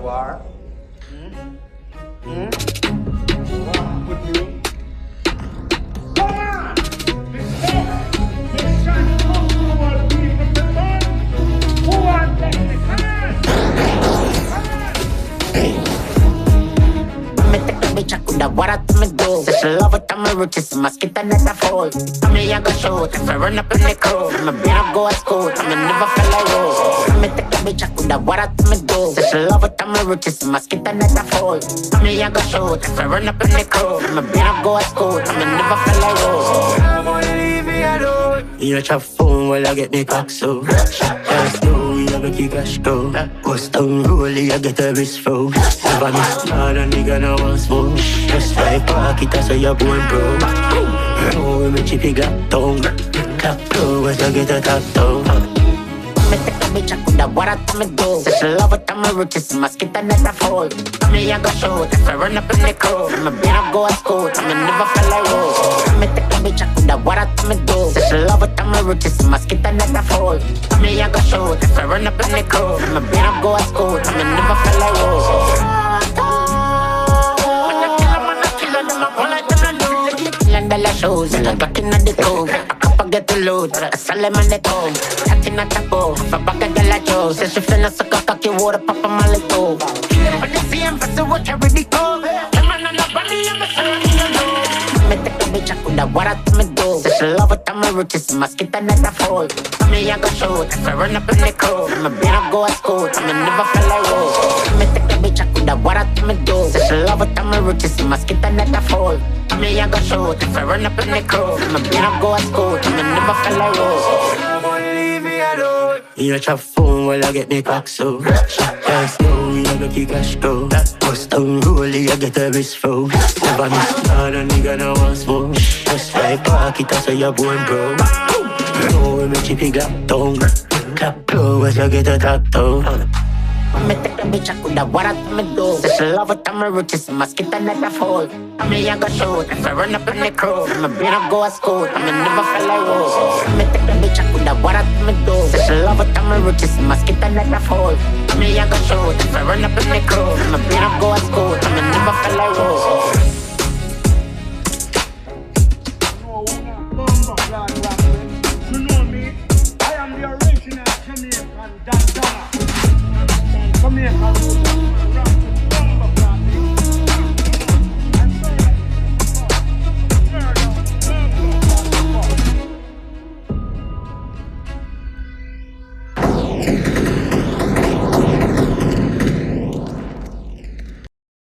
war. War with me. Come on! This shot comes to all people to fun. Who wants that? Come on! Me take a bitch, I coulda what I me do. Say she love it, I'm a riches, mosquito net a fall. Tell me I go shoot, if I run up in the cold. I'm a beat up, go to school, I'm a never fell like road. Me take a bitch, I coulda what I me do. Say she love it, I'm a riches, mosquito net a fall. Tell me I go shoot, if I run up in the cold. I'm a beat up, go to school, I'm a never fell like road. I'm gonna leave me alone. You chop phone while I get me cock so. Let's go, you have a kick a go. Post down rolly, I get a wrist froze. Never miss not a nigga no one smoke. Just like pocket, so you're born broke. Oh, me chippy got tongue. Clap go, as I get a top down. Me take a bitch, I coulda what I me do. Say she love it, I'm a riches, mosquito net a fall. Tell me I go shoot, if I run up in the cold. I'm a beat up, go to school, I'm a never fell like road. Me take a bitch, I coulda what I me do. Say she love it, I'm a riches, mosquito net a fall. Tell me I go shoot, if I run up in the cold. I'm a beat up, go to school, I'm a never fell like road. $1 shows and I'm back in the cold. A couple get the load, a salam on the toe. Acting at the go, for back at the lajo. Says she finna suck a cocky water, papa my little. But they see him for so what I really go. Come on, I'm a bunny, I'm a son. Me take a bitch, I coulda what I me do. Say she love it, I'm a riches, mosquito net a fall. Tell me I go shoot, if I run up in the cold. I'm a beat up, go to school, I'm a never fell like road. Me take a bitch, I coulda what I me do. Say she love it, I'm a riches, mosquito net a fall. Tell me I go shoot, if I run up in the cold. I'm a beat up, go to school, I'm a never fell like road. I'm gonna leave me alone. You chop phone while I get me cock so. Let's go, you have a kick a go. Post down rolly, I get a wrist froze. Never miss not a nigga no one smoke. Just like pocket, so you're born broke. Oh, me chippy got tongue. Clap go, as I get a top down. Me take a bitch, I coulda what I me do. Say she love it, I'm a riches, mosquito net a fall. Tell me I go shoot, if I run up in the cold. I'm a beat up, go to school, I'm a never fell like road. Me take a bitch, I coulda what I me do. Say she love it, I'm a riches, mosquito net a fall. Tell me I go shoot, if I run up in the cold. I'm a beat up, go to school, I'm a never fell like road. No, we're not bumper clad rapping. You know me, I am the original Jamaican Dancehall. Jamaican